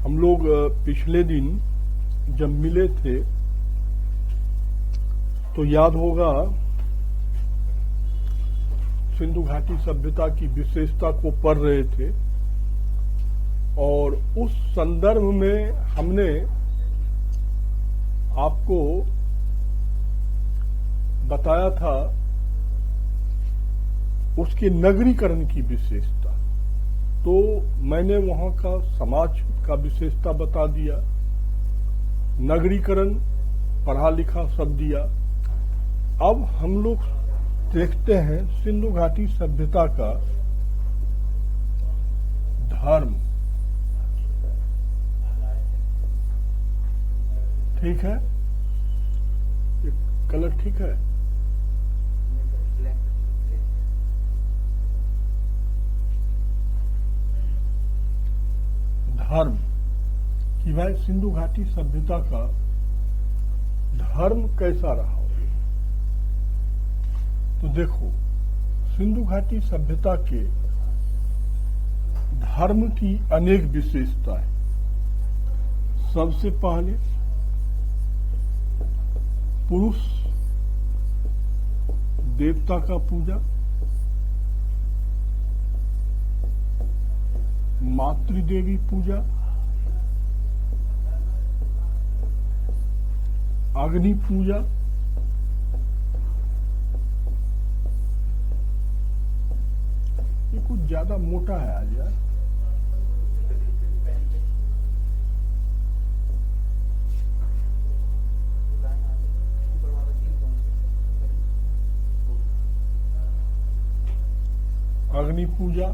हम लोग पिछले दिन जब मिले थे तो याद होगा सिंधु घाटी सभ्यता की विशेषता को पढ़ रहे थे और उस संदर्भ में हमने आपको बताया था उसके नगरीकरण की विशेषता। तो मैंने वहां का समाज का विशेषता बता दिया, नगरीकरण पढ़ा लिखा सब दिया। अब हम लोग देखते हैं सिंधु घाटी सभ्यता का धर्म। ठीक है, ये कलर ठीक है। धर्म कि भाई सिंधु घाटी सभ्यता का धर्म कैसा रहा। तो देखो, सिंधु घाटी सभ्यता के धर्म की अनेक विशेषताएं। सबसे पहले पुरुष देवता का पूजा, मातृदेवी पूजा, अग्नि पूजा, ये कुछ ज्यादा मोटा है आज यार। अग्नि पूजा,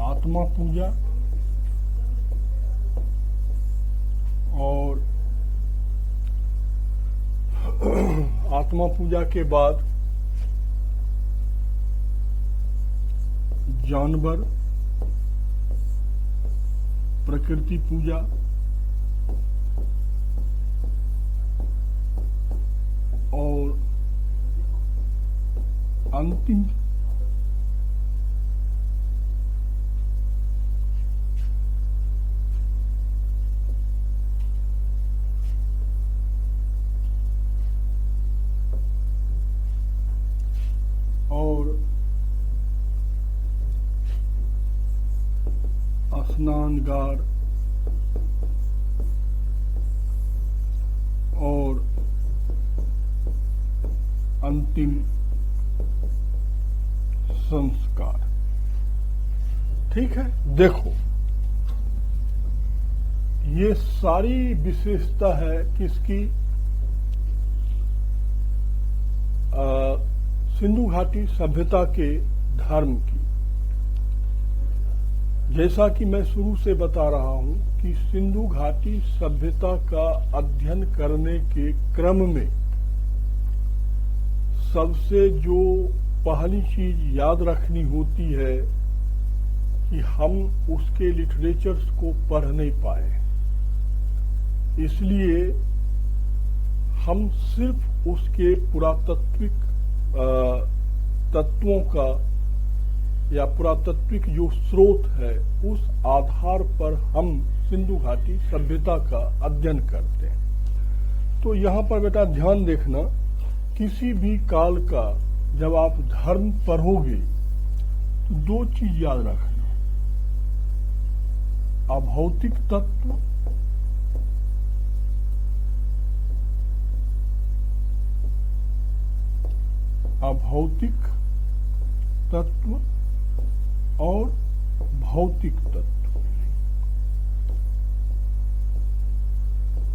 आत्मा पूजा और आत्मा पूजा के बाद जानवर, प्रकृति पूजा और अंतिम और स्नानगार और अंतिम संस्कार। ठीक है, देखो ये सारी विशेषता है किसकी? सिंधु घाटी सभ्यता के धर्म की। जैसा कि मैं शुरू से बता रहा हूं कि सिंधु घाटी सभ्यता का अध्ययन करने के क्रम में सबसे जो पहली चीज याद रखनी होती है कि हम उसके लिटरेचर्स को पढ़ नहीं पाए, इसलिए हम सिर्फ उसके पुरातात्विक तत्वों का या पुरातात्विक जो स्रोत है उस आधार पर हम सिंधु घाटी सभ्यता का अध्ययन करते हैं। तो यहां पर बेटा ध्यान देखना, किसी भी काल का जब आप धर्म पढ़ोगे तो दो चीज याद रखना, अभौतिक तत्व और भौतिक तत्व।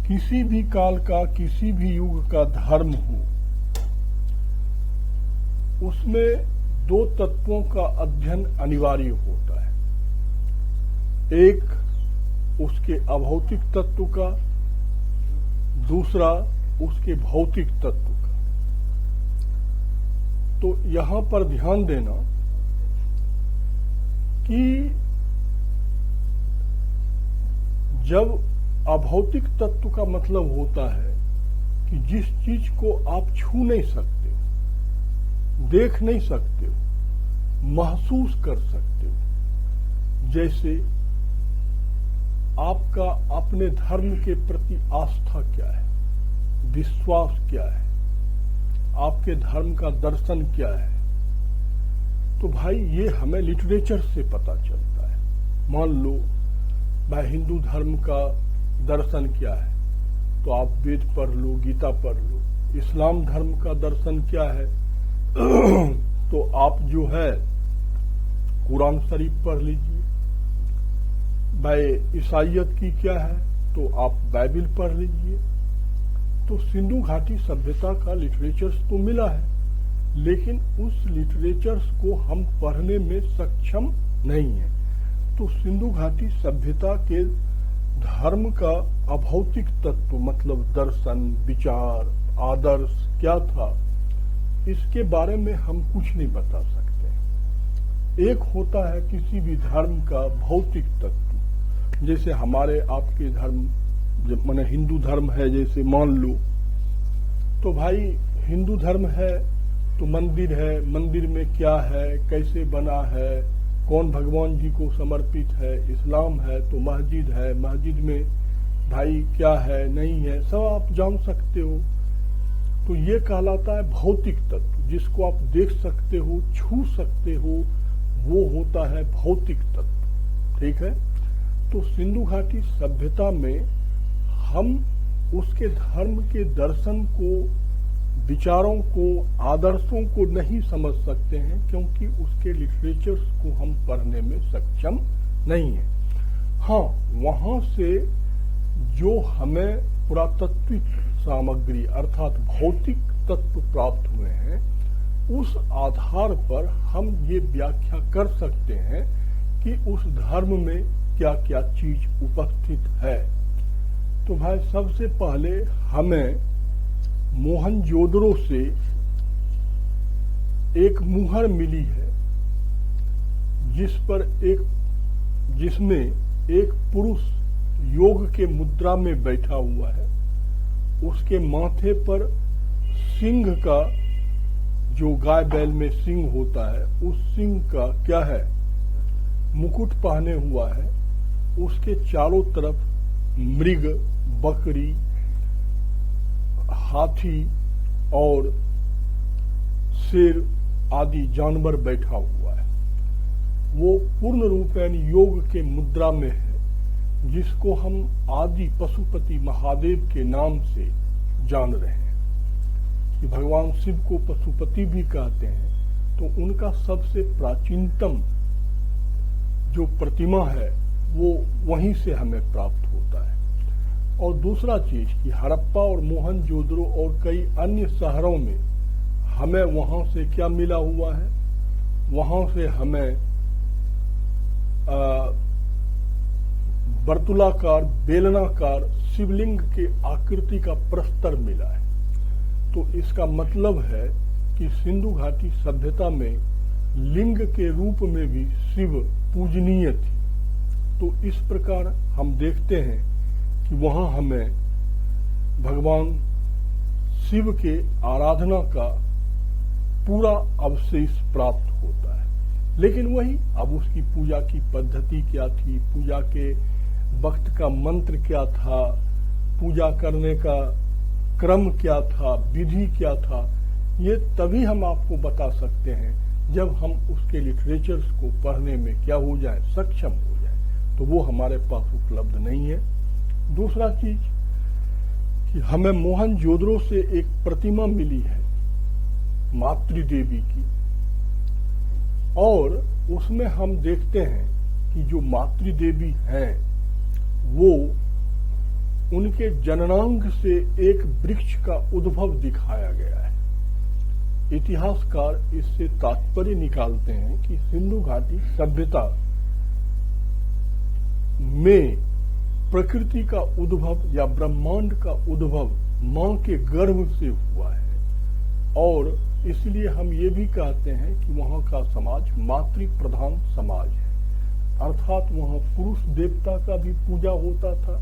किसी भी काल का, किसी भी युग का धर्म हो, उसमें दो तत्वों का अध्ययन अनिवार्य होता है। एक उसके अभौतिक तत्व का, दूसरा उसके भौतिक तत्व का। तो यहां पर ध्यान देना कि जब अभौतिक तत्व का मतलब होता है कि जिस चीज को आप छू नहीं सकते, देख नहीं सकते हो, महसूस कर सकते हो, जैसे आपका अपने धर्म के प्रति आस्था क्या है, विश्वास क्या है, आपके धर्म का दर्शन क्या है, तो भाई ये हमें लिटरेचर से पता चलता है। मान लो भाई हिंदू धर्म का दर्शन क्या है, तो आप वेद पढ़ लो, गीता पढ़ लो। इस्लाम धर्म का दर्शन क्या है तो आप जो है कुरान शरीफ पढ़ लीजिए। भाई ईसाइयत की क्या है, तो आप बाइबिल पढ़ लीजिए। तो सिंधु घाटी सभ्यता का लिटरेचर्स तो मिला है, लेकिन उस लिटरेचर्स को हम पढ़ने में सक्षम नहीं है। तो सिंधु घाटी सभ्यता के धर्म का अभौतिक तत्व मतलब दर्शन, विचार, आदर्श क्या था, इसके बारे में हम कुछ नहीं बता सकते। एक होता है किसी भी धर्म का भौतिक तत्व, जैसे हमारे आपके धर्म माने हिंदू धर्म है, जैसे मान लो तो भाई हिंदू धर्म है तो मंदिर है, मंदिर में क्या है, कैसे बना है, कौन भगवान जी को समर्पित है। इस्लाम है तो मस्जिद है, मस्जिद में भाई क्या है नहीं है सब आप जान सकते हो। तो ये कहलाता है भौतिक तत्व, जिसको आप देख सकते हो, छू सकते हो, वो होता है भौतिक तत्व। ठीक है। तो सिंधु घाटी सभ्यता में हम उसके धर्म के दर्शन को, विचारों को, आदर्शों को नहीं समझ सकते हैं, क्योंकि उसके लिटरेचर्स को हम पढ़ने में सक्षम नहीं है। हाँ, वहां से जो हमें पुरातात्विक सामग्री अर्थात भौतिक तत्व प्राप्त हुए हैं, उस आधार पर हम ये व्याख्या कर सकते हैं कि उस धर्म में क्या क्या चीज उपस्थित है। तो भाई सबसे पहले हमें मोहनजोदड़ो से एक मुहर मिली है, जिसमें एक पुरुष योग के मुद्रा में बैठा हुआ है। उसके माथे पर सिंह का, जो गाय बैल में सिंह होता है, उस सिंह का क्या है, मुकुट पहने हुआ है। उसके चारों तरफ मृग, बकरी, हाथी और शेर आदि जानवर बैठा हुआ है। वो पूर्ण रूपेण योग के मुद्रा में है, जिसको हम आदि पशुपति महादेव के नाम से जान रहे हैं। कि भगवान शिव को पशुपति भी कहते हैं। तो उनका सबसे प्राचीनतम जो प्रतिमा है वो वहीं से हमें प्राप्त होता है। और दूसरा चीज कि हड़प्पा और मोहनजोदड़ो और कई अन्य शहरों में हमें वहां से क्या मिला हुआ है, वहां से हमें वर्तुलाकार, बेलनाकार शिवलिंग के आकृति का प्रस्तर मिला है। तो इसका मतलब है कि सिंधु घाटी सभ्यता में लिंग के रूप में भी शिव पूजनीय थी। तो इस प्रकार हम देखते हैं कि वहां हमें भगवान शिव के आराधना का पूरा अवशेष प्राप्त होता है। लेकिन वही अब उसकी पूजा की पद्धति क्या थी, पूजा के वक्त का मंत्र क्या था, पूजा करने का क्रम क्या था, विधि क्या था, ये तभी हम आपको बता सकते हैं जब हम उसके लिटरेचर्स को पढ़ने में क्या हो जाए, सक्षम हो जाए। तो वो हमारे पास उपलब्ध नहीं है। दूसरा चीज कि हमें मोहनजोदड़ो से एक प्रतिमा मिली है मातृदेवी की, और उसमें हम देखते हैं कि जो मातृदेवी हैं वो उनके जननांग से एक वृक्ष का उद्भव दिखाया गया है। इतिहासकार इससे तात्पर्य निकालते हैं कि सिंधु घाटी सभ्यता में प्रकृति का उद्भव या ब्रह्मांड का उद्भव मां के गर्भ से हुआ है, और इसलिए हम ये भी कहते हैं कि वहां का समाज मातृ प्रधान समाज है। अर्थात वहां पुरुष देवता का भी पूजा होता था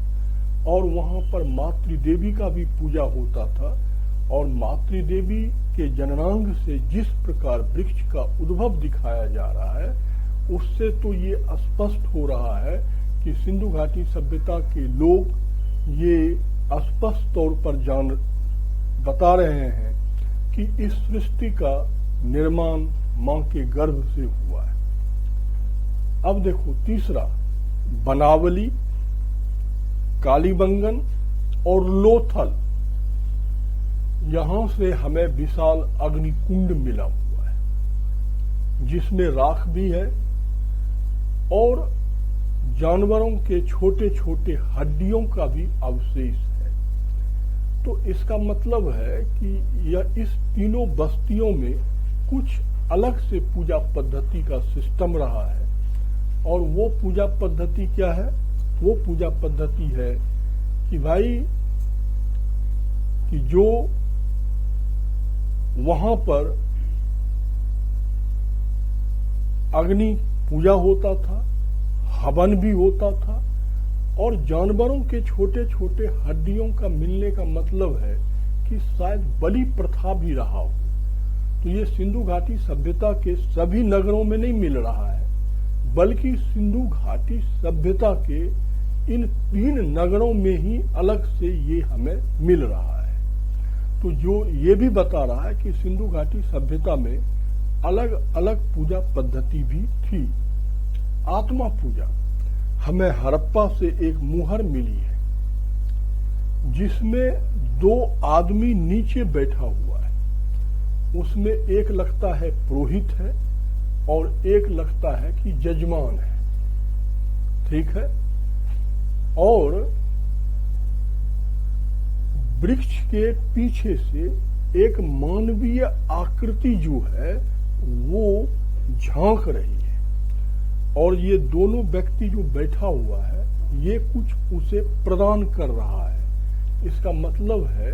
और वहां पर मातृदेवी का भी पूजा होता था। और मातृदेवी के जननांग से जिस प्रकार वृक्ष का उद्भव दिखाया जा रहा है, उससे तो ये स्पष्ट हो रहा है कि सिंधु घाटी सभ्यता के लोग ये स्पष्ट तौर पर बता रहे हैं कि इस सृष्टि का निर्माण मां के गर्भ से हुआ है। अब देखो तीसरा, बनावली, कालीबंगन और लोथल, यहां से हमें विशाल अग्निकुंड मिला हुआ है जिसमें राख भी है और जानवरों के छोटे छोटे हड्डियों का भी अवशेष है। तो इसका मतलब है कि यह इस तीनों बस्तियों में कुछ अलग से पूजा पद्धति का सिस्टम रहा है। और वो पूजा पद्धति क्या है? वो पूजा पद्धति है कि भाई कि जो वहां पर अग्नि पूजा होता था, हवन भी होता था और जानवरों के छोटे छोटे हड्डियों का मिलने का मतलब है कि शायद बलि प्रथा भी रहा हो। तो ये सिंधु घाटी सभ्यता के सभी नगरों में नहीं मिल रहा है, बल्कि सिंधु घाटी सभ्यता के इन 3 नगरों में ही अलग से ये हमें मिल रहा है। तो जो ये भी बता रहा है कि सिंधु घाटी सभ्यता में अलग अलग पूजा पद्धति भी थी। आत्मा पूजा, हमें हड़प्पा से एक मुहर मिली है जिसमें 2 आदमी नीचे बैठा हुआ है। उसमें एक लगता है पुरोहित है और एक लगता है कि जजमान है, ठीक है। और वृक्ष के पीछे से एक मानवीय आकृति जो है वो झांक रही है और ये दोनों व्यक्ति जो बैठा हुआ है ये कुछ उसे प्रदान कर रहा है। इसका मतलब है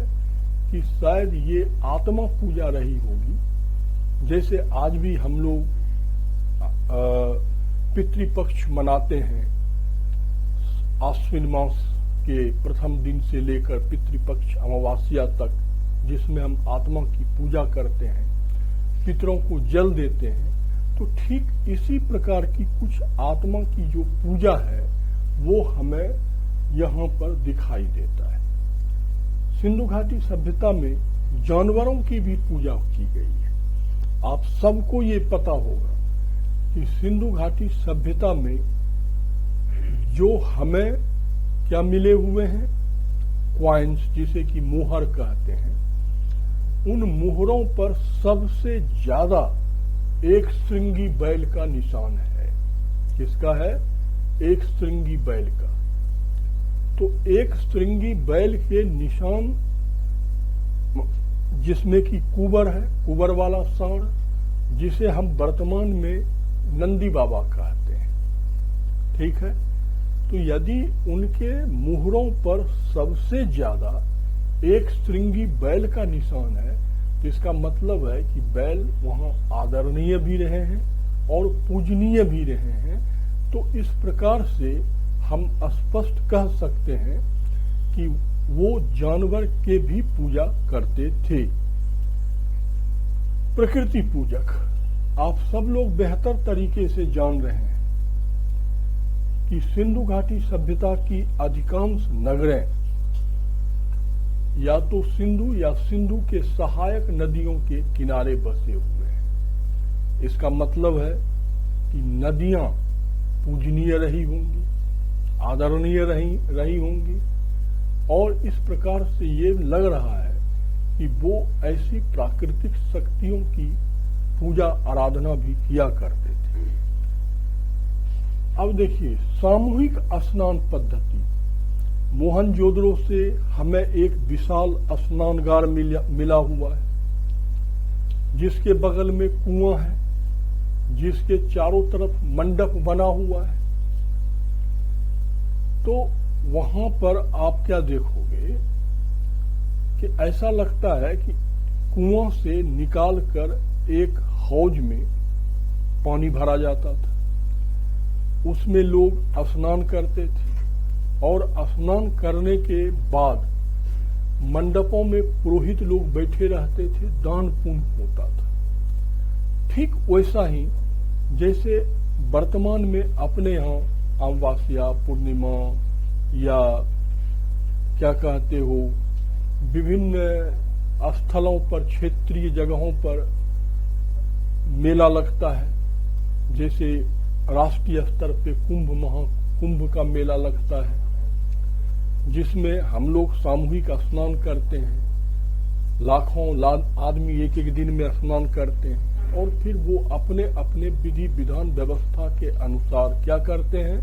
कि शायद ये आत्मा पूजा रही होगी। जैसे आज भी हम लोग पितृपक्ष मनाते हैं, आश्विन मास के प्रथम दिन से लेकर पितृपक्ष अमावस्या तक, जिसमें हम आत्मा की पूजा करते हैं, पितरों को जल देते हैं। तो ठीक इसी प्रकार की कुछ आत्मा की जो पूजा है वो हमें यहाँ पर दिखाई देता है। सिंधु घाटी सभ्यता में जानवरों की भी पूजा की गई है। आप सबको ये पता होगा कि सिंधु घाटी सभ्यता में जो हमें क्या मिले हुए हैं, क्वाइंस, जिसे कि मोहर कहते हैं, उन मोहरों पर सबसे ज्यादा एक श्रृंगी बैल का निशान है। किसका है? एक श्रृंगी बैल का। तो एक श्रृंगी बैल के निशान जिसमें कि कुबर है, कुबर वाला सांड, जिसे हम वर्तमान में नंदी बाबा कहते हैं, ठीक है। तो यदि उनके मुहरों पर सबसे ज्यादा एक श्रृंगी बैल का निशान है तो इसका मतलब है कि बैल वहां आदरणीय भी रहे हैं और पूजनीय भी रहे हैं। तो इस प्रकार से हम स्पष्ट कह सकते हैं कि वो जानवर के भी पूजा करते थे। प्रकृति पूजक, आप सब लोग बेहतर तरीके से जान रहे हैं कि सिंधु घाटी सभ्यता की अधिकांश नगरें या तो सिंधु या सिंधु के सहायक नदियों के किनारे बसे हुए हैं। इसका मतलब है कि नदियां पूजनीय रही होंगी, आदरणीय रही होंगी और इस प्रकार से ये लग रहा है कि वो ऐसी प्राकृतिक शक्तियों की पूजा आराधना भी किया करते थे। अब देखिए, सामूहिक स्नान पद्धति, मोहनजोदड़ो से हमें एक विशाल स्नानगार मिला हुआ है जिसके बगल में कुआं है, जिसके चारों तरफ मंडप बना हुआ है। तो वहां पर आप क्या देखोगे कि ऐसा लगता है कि कुआं से निकालकर एक हौज में पानी भरा जाता था, उसमें लोग स्नान करते थे और स्नान करने के बाद मंडपों में पुरोहित लोग बैठे रहते थे, दान पुण्य होता था। ठीक वैसा ही जैसे वर्तमान में अपने यहाँ अमावस्या, पूर्णिमा या क्या कहते हो, विभिन्न स्थलों पर, क्षेत्रीय जगहों पर मेला लगता है। जैसे राष्ट्रीय स्तर पे कुंभ का मेला लगता है, जिसमें हम लोग सामूहिक स्नान करते हैं। लाखों आदमी एक एक दिन में स्नान करते हैं और फिर वो अपने अपने विधि विधान व्यवस्था के अनुसार क्या करते हैं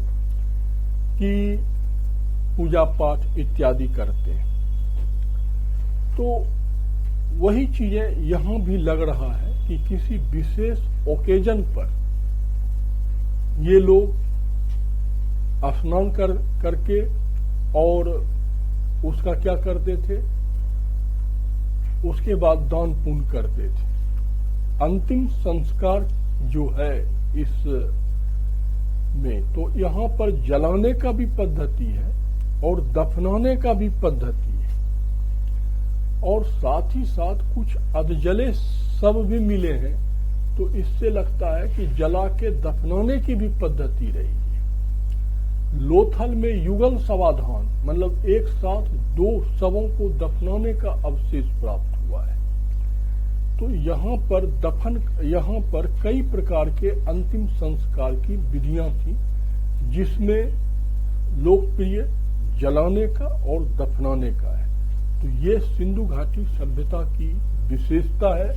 कि पूजा पाठ इत्यादि करते हैं। तो वही चीजें यहां भी लग रहा है कि किसी विशेष ओकेजन पर ये लोग स्नान करके और उसका क्या करते थे, उसके बाद दान पुण्य करते थे। अंतिम संस्कार जो है इस में, तो यहाँ पर जलाने का भी पद्धति है और दफनाने का भी पद्धति है, और साथ ही साथ कुछ अधजले सब भी मिले हैं। तो इससे लगता है कि जला के दफनाने की भी पद्धति रही है। लोथल में युगल समाधान, मतलब एक साथ दो शवों को दफनाने का अवशेष प्राप्त हुआ है। तो यहाँ पर कई प्रकार के अंतिम संस्कार की विधियां थी, जिसमें लोकप्रिय जलाने का और दफनाने का है। तो ये सिंधु घाटी सभ्यता की विशेषता है।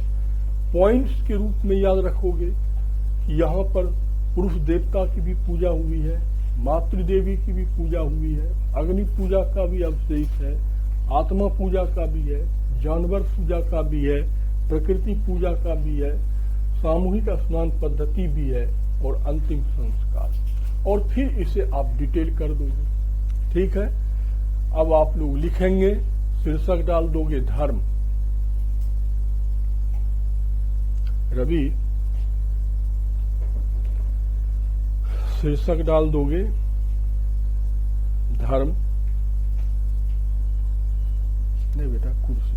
पॉइंट्स के रूप में याद रखोगे कि यहाँ पर पुरुष देवता की भी पूजा हुई है, मातृदेवी की भी पूजा हुई है, अग्नि पूजा का भी अवशेष है, आत्मा पूजा का भी है, जानवर पूजा का भी है, प्रकृति पूजा का भी है, सामूहिक स्नान पद्धति भी है और अंतिम संस्कार। और फिर इसे आप डिटेल कर दोगे। ठीक है, अब आप लोग लिखेंगे, शीर्षक डाल दोगे धर्म। रवि, शीर्षक डाल दोगे धर्म। नहीं बेटा, कुर्सी।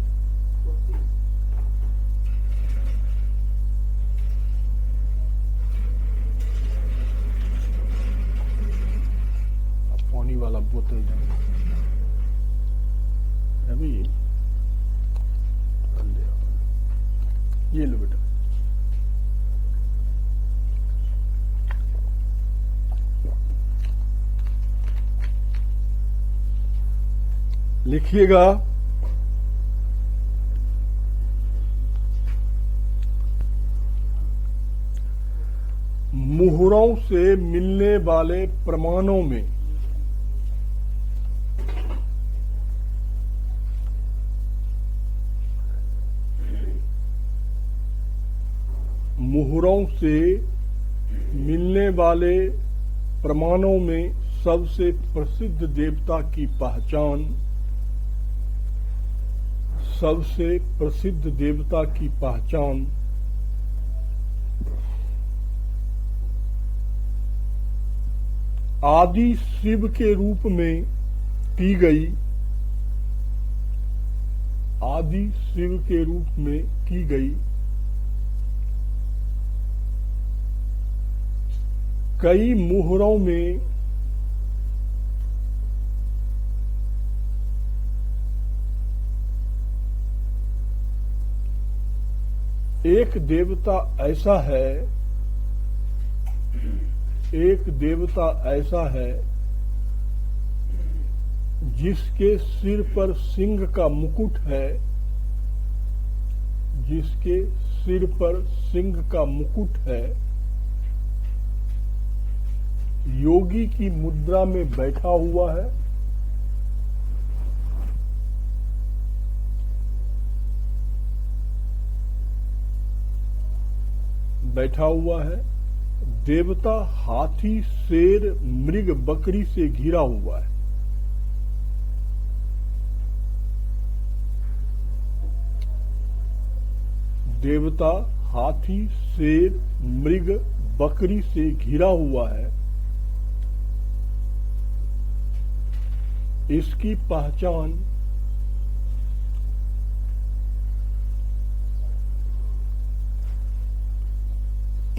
पानी वाला बोतल रवि, ये लो बेटा। लिखिएगा मुहरों से मिलने वाले प्रमाणों में सबसे प्रसिद्ध देवता की पहचान, आदि शिव के रूप में की गई, कई मुहरों में एक देवता ऐसा है जिसके सिर पर सिंह का मुकुट है, योगी की मुद्रा में बैठा हुआ है, देवता हाथी, शेर, मृग, बकरी से घिरा हुआ है। देवता हाथी, शेर, मृग, बकरी से घिरा हुआ है। इसकी पहचान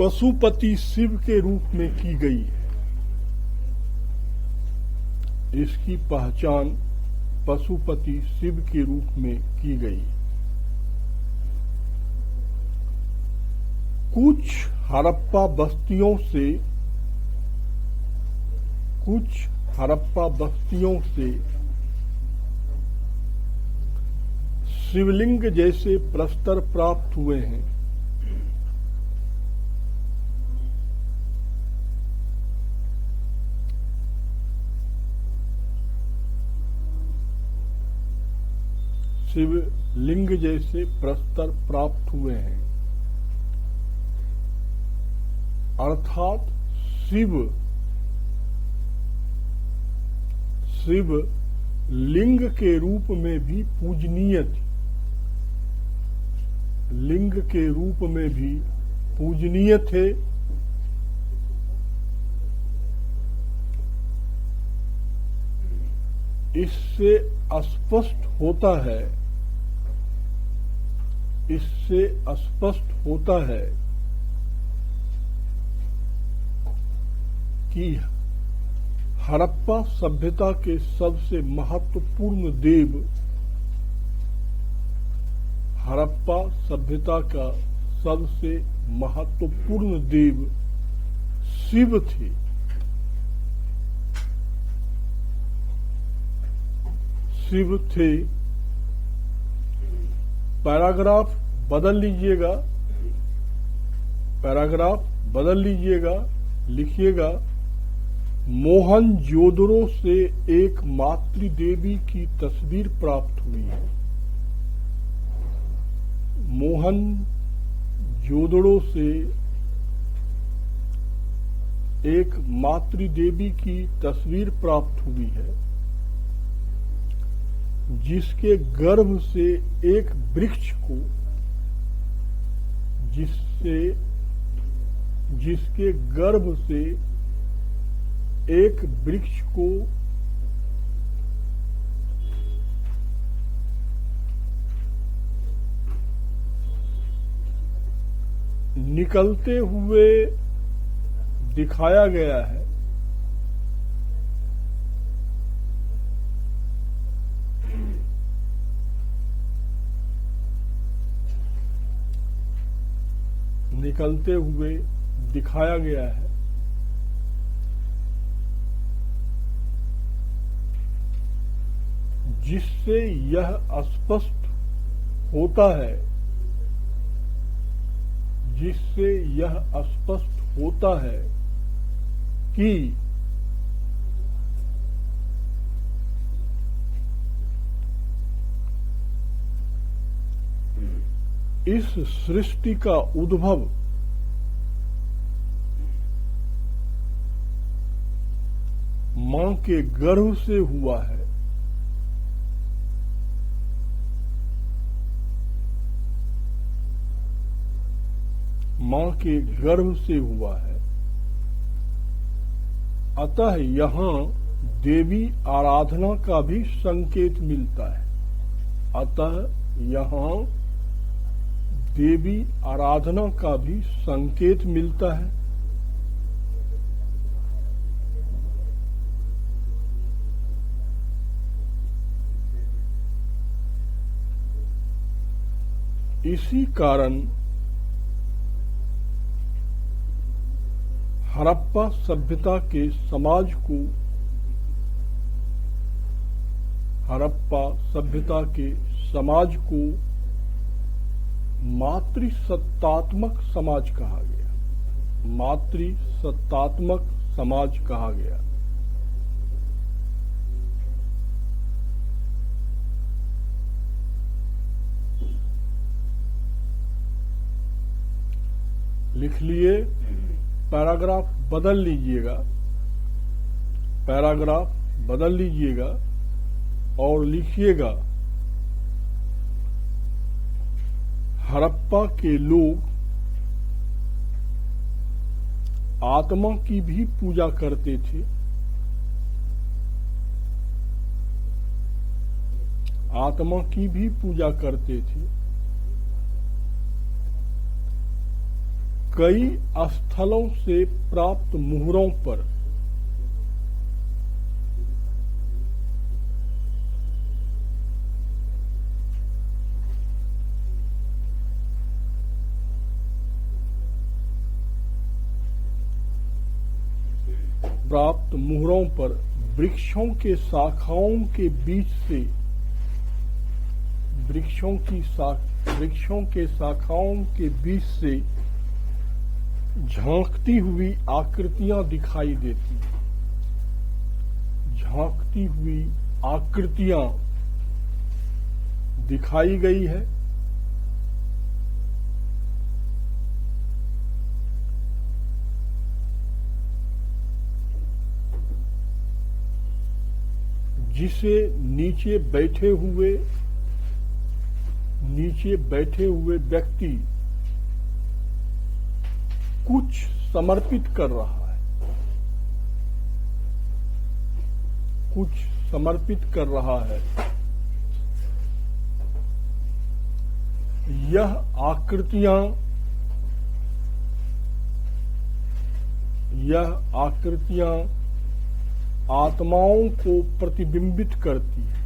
पशुपति शिव के रूप में की गई है। इसकी पहचान पशुपति शिव के रूप में की गई। कुछ हड़प्पा बस्तियों से शिवलिंग जैसे प्रस्तर प्राप्त हुए हैं। शिवलिंग जैसे प्रस्तर प्राप्त हुए हैं, अर्थात शिव लिंग के रूप में भी पूजनीय थे। लिंग के रूप में भी पूजनीय थे। इससे स्पष्ट होता है कि हड़प्पा सभ्यता के सबसे महत्वपूर्ण देव, हड़प्पा सभ्यता का सबसे महत्वपूर्ण देव शिव थे। शिव थे। पैराग्राफ बदल लीजिएगा, लिखिएगा, मोहनजोदड़ो से एक मातृदेवी की तस्वीर प्राप्त हुई है। मोहनजोदड़ो से एक मातृदेवी की तस्वीर प्राप्त हुई है, जिसके गर्भ से एक वृक्ष को, जिसके गर्भ से एक वृक्ष को निकलते हुए दिखाया गया है। निकलते हुए दिखाया गया है। जिससे यह स्पष्ट होता है कि इस सृष्टि का उद्भव मां के गर्भ से हुआ है। मां के गर्भ से हुआ है। अतः यहां देवी आराधना का भी संकेत मिलता है। अतः यहां देवी आराधना का भी संकेत मिलता है। इसी कारण हड़प्पा सभ्यता के समाज को मातृसत्तात्मक समाज कहा गया। मातृसत्तात्मक समाज कहा गया। लिख लिए, पैराग्राफ बदल लीजिएगा और लिखिएगा, हड़प्पा के लोग आत्मा की भी पूजा करते थे। आत्मा की भी पूजा करते थे। कई स्थलों से प्राप्त मुहरों पर वृक्षों के शाखाओं के बीच से वृक्षों के शाखाओं के बीच से झांकती हुई आकृतियां दिखाई देती हैं। झांकती हुई आकृतियां दिखाई गई है। जिसे नीचे बैठे हुए व्यक्ति कुछ समर्पित कर रहा है, यह आकृतियां आत्माओं को प्रतिबिंबित करती है,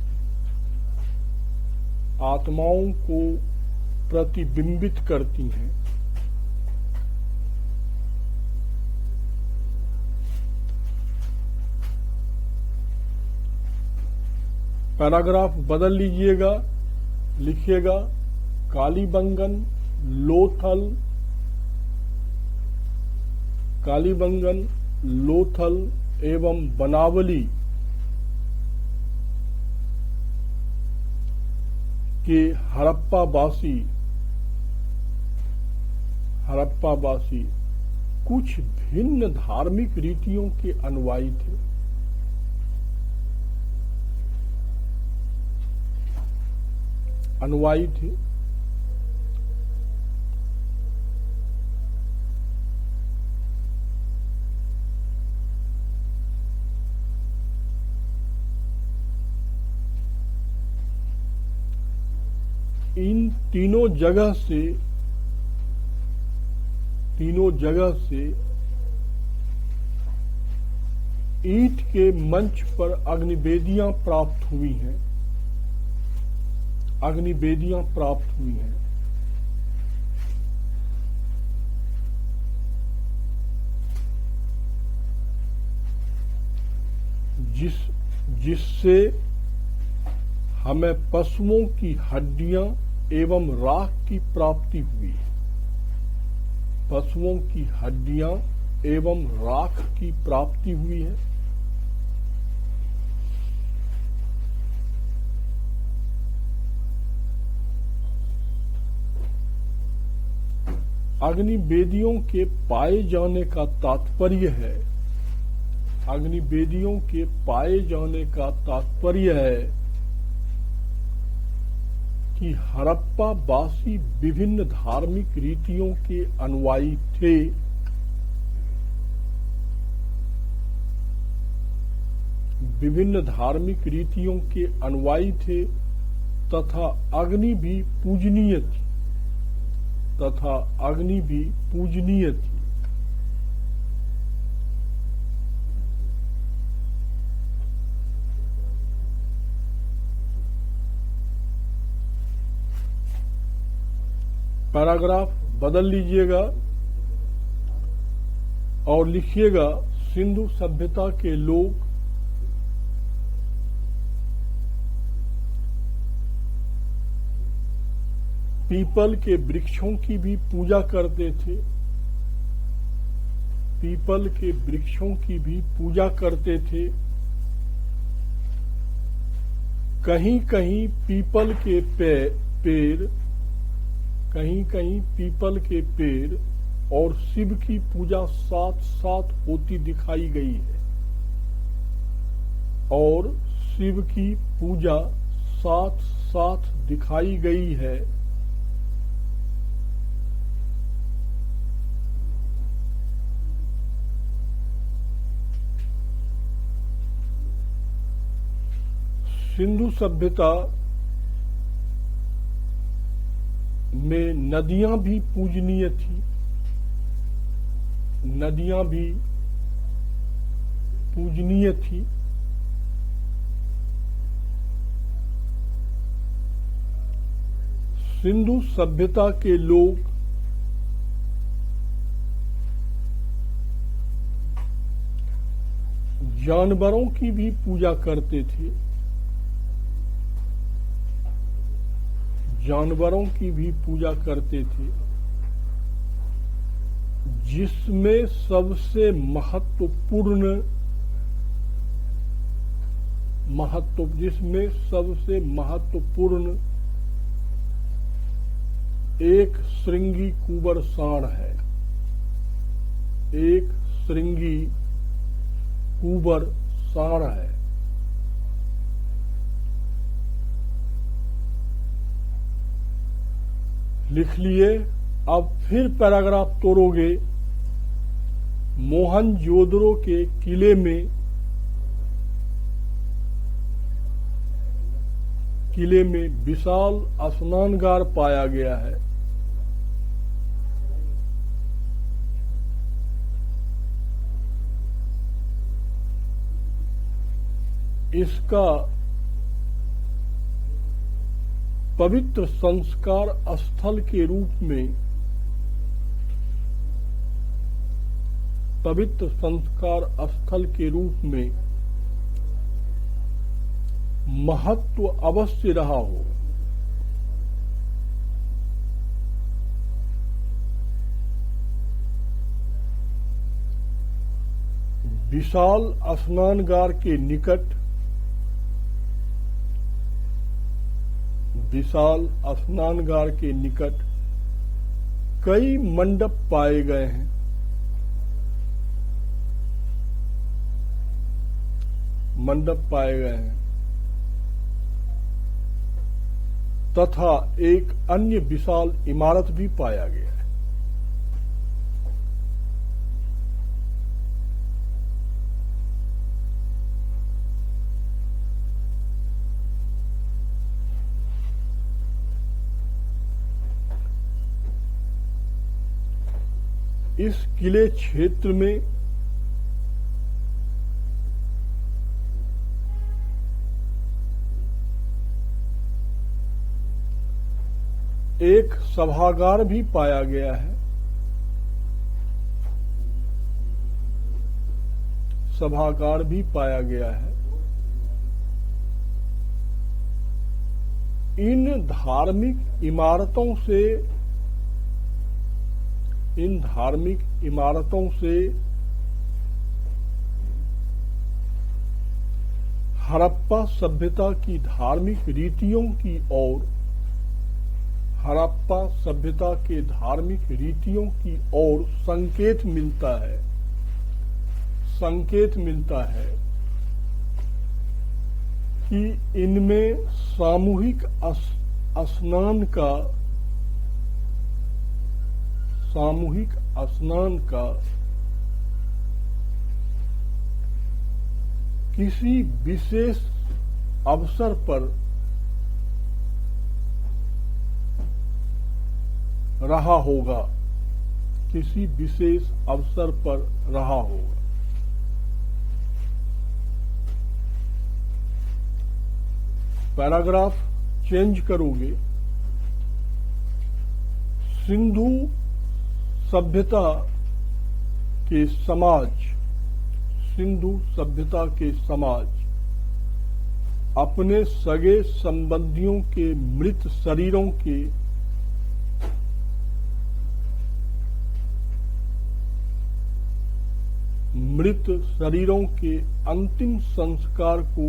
हैं। पैराग्राफ बदल लीजिएगा, लिखिएगा कालीबंगन, लोथल एवं बनावली के हड़प्पावासी कुछ भिन्न धार्मिक रीतियों के अनुयायी थे। इन तीनों जगह से ईंट के मंच पर अग्निवेदियां प्राप्त हुई हैं। जिससे हमें पशुओं की हड्डियां एवं राख की प्राप्ति हुई। है। अग्निवेदियों के पाए जाने का तात्पर्य है कि हड़प्पावासी विभिन्न धार्मिक रीतियों के अनुयायी थे, तथा अग्नि भी पूजनीय थी। पैराग्राफ बदल लीजिएगा और लिखिएगा सिंधु सभ्यता के लोग पीपल के वृक्षों की भी पूजा करते थे। कहीं कहीं पीपल के पेड़ और शिव की पूजा साथ साथ होती दिखाई गई है, सिंधु सभ्यता में नदियां भी पूजनीय थी। नदियां भी पूजनीय थी। सिंधु सभ्यता के लोग जानवरों की भी पूजा करते थे, जानवरों की भी पूजा करते थे, जिसमें सबसे महत्वपूर्ण एक श्रृंगी कुबर साण है। एक श्रृंगी कुबर साण है। लिख लिए। अब फिर पैराग्राफ तोड़ोगे। मोहनजोदड़ो के किले में विशाल स्नानगार पाया गया है। इसका पवित्र संस्कार स्थल के रूप में महत्व अवश्य रहा हो। विशाल स्नानगार के निकट कई मंडप पाए गए हैं। तथा एक अन्य विशाल इमारत भी पाया गया है। इस किले क्षेत्र में एक सभागार भी पाया गया है। इन धार्मिक इमारतों से हड़प्पा सभ्यता की धार्मिक रीतियों की ओर संकेत मिलता है कि इनमें सामूहिक स्नान का किसी विशेष अवसर पर रहा होगा। पैराग्राफ चेंज करोगे। सिंधु सभ्यता के समाज अपने सगे संबंधियों के मृत शरीरों के अंतिम संस्कार को